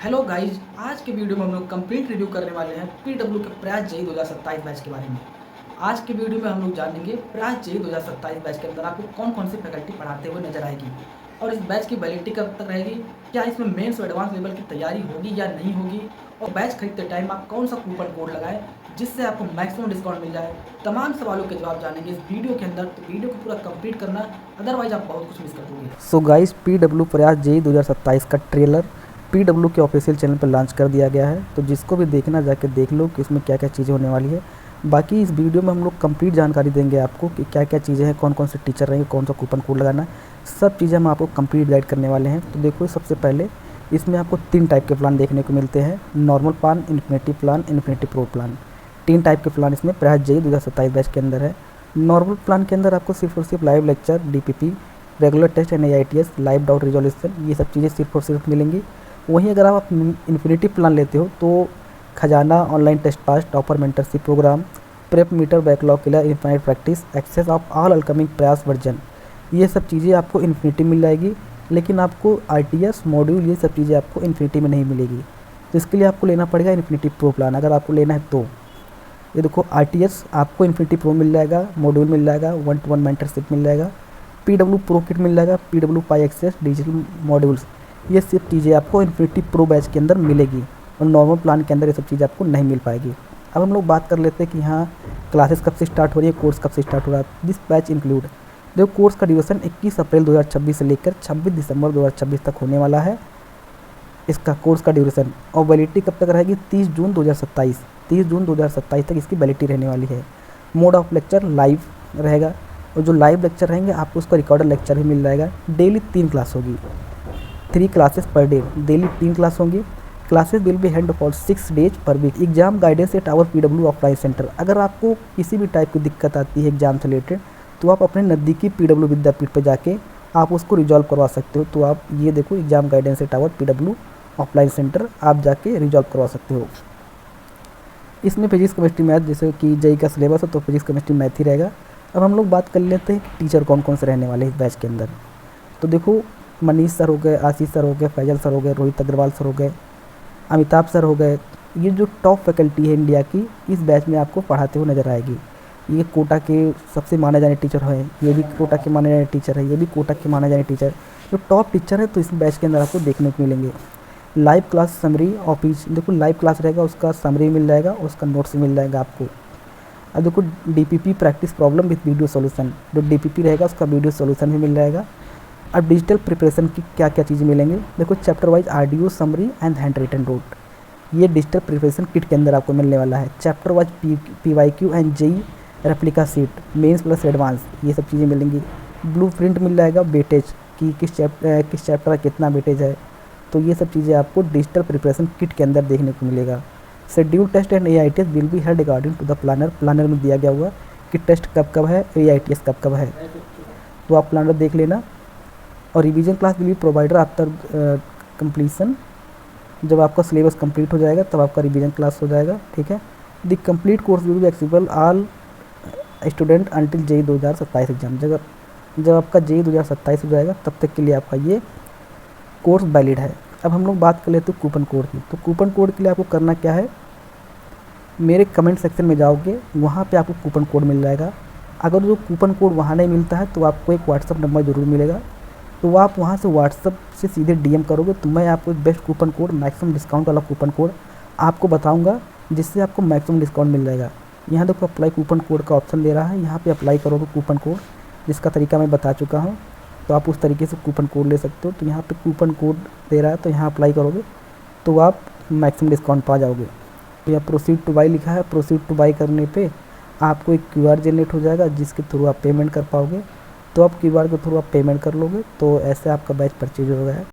Hello guys, आज के video में हम लोग कंप्लीट रिव्यू करने वाले हैं पीडब्ल्यू के प्रयास जेई 2027 बैच के बारे में। आज के वीडियो में हम लोग जानेंगे प्रयास जेई 2027 बैच के अंदर आपको कौन कौन सी फैकल्टी पढ़ाते हुए नजर आएगी और इस बैच की वैलिडिटी कब तक रहेगी, क्या इसमें मेंस और एडवांस लेवल की तैयारी होगी या नहीं होगी, और बैच खरीदते टाइम आप कौन सा कूपन कोड लगाएं जिससे आपको मैक्सिमम डिस्काउंट मिल जाए। तमाम सवालों के जवाब जानेंगे इस वीडियो के अंदर, तो वीडियो को पूरा कंप्लीट करना, अदरवाइज आप बहुत कुछ मिस कर दोगे। सो गाइस, पीडब्ल्यू प्रयास जेई 2027 का ट्रेलर पीडब्ल्यू के ऑफिशियल चैनल पर लॉन्च कर दिया गया है। तो जिसको भी देखना जाके देख लो कि इसमें क्या क्या चीज़ें होने वाली है। बाकी इस वीडियो में हम लोग कंप्लीट जानकारी देंगे आपको कि क्या क्या चीज़ें हैं, कौन कौन से टीचर रहेंगे, कौन सा कूपन कोड लगाना है, सब चीज़ें हम आपको कंप्लीट गाइड करने वाले हैं। तो देखो, सबसे पहले इसमें आपको 3 टाइप के प्लान देखने को मिलते हैं: normal plan, infinity plan, infinity pro plan. 3 type के प्लान इसमें प्रयास जेई 2027 बैच के अंदर है। नॉर्मल प्लान के अंदर आपको सिर्फ और सिर्फ live lecture, DPP, regular test and AITS, live doubt resolution, ये सब चीज़ें सिर्फ और सिर्फ मिलेंगी। वहीं अगर आप इन्फिनिटी प्लान लेते हो तो खजाना, online test pass, topper mentorship program, prep meter, backlog clear, infinite practice, access of all upcoming Prayas version, ये सब चीज़ें आपको इन्फिनिटी मिल जाएगी। लेकिन आपको RTS मॉड्यूल, ये सब चीज़ें आपको इन्फिनिटी में नहीं मिलेगी। तो इसके लिए आपको लेना पड़ेगा इन्फिनिटी प्रो प्लान, अगर आपको लेना है तो। ये देखो, RTS आपको इन्फिनिटी प्रो मिल जाएगा, मॉड्यूल मिल जाएगा, 1-to-1 मेंटरशिप मिल जाएगा, PW प्रो किट मिल जाएगा, PW पाई एक्सेस, डिजिटल मॉड्यूल्स, ये सब चीज़ें आपको इन्फिनिटी प्रो बैच के अंदर मिलेगी और नॉर्मल प्लान के अंदर ये सब चीज़ें आपको नहीं मिल पाएगी। अब हम लोग बात कर लेते हैं कि हाँ, क्लासेस कब से स्टार्ट हो रही है, कोर्स कब से स्टार्ट हो रहा है। दिस बैच इंक्लूड, देखो, कोर्स का ड्यूरेशन 21 अप्रैल 2026 से लेकर 26 दिसंबर 2026 तक होने वाला है इसका कोर्स का ड्यूरेशन। और वैलिडिटी कब तक रहेगी? 30 जून 2027 तक इसकी वैलिडिटी रहने वाली है। मोड ऑफ लेक्चर लाइव रहेगा, और जो लाइव लेक्चर रहेंगे आपको उसका रिकॉर्डर लेक्चर भी मिल जाएगा। डेली 3 क्लास होगी, 3 classes per day, daily 3 class होंगी। Classes will be held for 6 days per week. Exam guidance at our PW offline centre. अगर आपको किसी भी टाइप की दिक्कत आती है एग्जाम से रिलेटेड, तो आप अपने नज़दीकी PW विद्यापीठ पर जाके आप उसको रिजॉल्व करवा सकते हो। तो आप ये देखो, exam guidance at our PW offline centre, आप जाके रिजॉल्व करवा सकते हो। इसमें फिजिक्स, केमिस्ट्री, मैथ, जैसे कि जेई का सिलेबस है तो फिजिक्स, केमिस्ट्री, मैथ ही रहेगा। अब हम लोग बात कर लेते हैं कि टीचर कौन कौन से रहने वाले हैं इस बैच के अंदर। तो देखो, मनीष सर हो गए, आशीष सर हो गए, फैजल सर हो गए, रोहित अग्रवाल सर हो गए, अमिताभ सर हो गए। ये जो टॉप फैकल्टी है इंडिया की, इस बैच में आपको पढ़ाते हुए नजर आएगी। ये कोटा के सबसे माने जाने टीचर हैं, ये भी कोटा के माने जाने टीचर है, ये भी कोटा के माने जाने टीचर, जो टॉप टीचर है, तो इस बैच के अंदर आपको देखने को मिलेंगे। लाइव क्लास समरी और पीच, देखो लाइव क्लास रहेगा, उसका समरी मिल जाएगा, उसका नोट्स मिल जाएगा आपको। और देखो, DPP practice problem with video solution, जो DPP रहेगा उसका वीडियो सॉल्यूशन भी मिल जाएगा। अब डिजिटल प्रिपरेशन की क्या क्या चीज़ें मिलेंगी, देखो, chapter wise audio summary and hand written note, ये डिजिटल प्रिपरेशन किट के अंदर आपको मिलने वाला है। Chapter wise PYQ and JEE replica sheet, mains plus advance, ये सब चीज़ें मिलेंगी। ब्लू प्रिंट मिल जाएगा वेटेज कि किस चैप्टर का कितना वेटेज है, तो ये सब चीज़ें आपको डिजिटल प्रिपरेशन किट के अंदर देखने को मिलेगा। Schedule test and AITS will be held according to the planner, planner में दिया गया हुआ कि टेस्ट कब कब है, AITS कब कब है, तो आप प्लानर देख लेना। और revision class will be provider after completion, जब आपका सिलेबस कंप्लीट हो जाएगा तब आपका रिवीजन क्लास हो जाएगा, ठीक है। The complete course will be accessible all student until JEE 2027 exam, जब आपका जेई 2027 हो जाएगा तब तक के लिए आपका ये कोर्स वैलिड है। अब हम लोग बात कर लेते हैं कूपन कोड की। तो कूपन कोड के लिए आपको करना क्या है, मेरे कमेंट सेक्शन में जाओगे, वहाँ पे आपको कूपन कोड मिल जाएगा। अगर जो कूपन कोड वहाँ नहीं मिलता है तो आपको एक व्हाट्सअप नंबर ज़रूर मिलेगा, तो आप वहाँ से व्हाट्सअप से सीधे DM करोगे तो मैं आपको एक best coupon code, maximum discount वाला कूपन कोड आपको बताऊँगा, जिससे आपको मैक्सिमम डिस्काउंट मिल जाएगा। यहाँ देखो, अप्लाई कूपन कोड का ऑप्शन दे रहा है, यहाँ पे अप्लाई करोगे कूपन कोड, जिसका तरीका मैं बता चुका हूँ, तो आप उस तरीके से कूपन कोड ले सकते हो। तो यहाँ पे कूपन कोड दे रहा है, तो यहाँ अप्लाई करोगे तो आप मैक्सिमम डिस्काउंट पा जाओगे। तो यहाँ प्रोसीड टू बाई लिखा है, प्रोसीड टू बाई करने पे आपको एक QR जनरेट हो जाएगा, जिसके थ्रू आप पेमेंट कर पाओगे। तो आप QR के थ्रू आप पेमेंट कर लोगे, तो ऐसे आपका बैच परचेज हो गया है।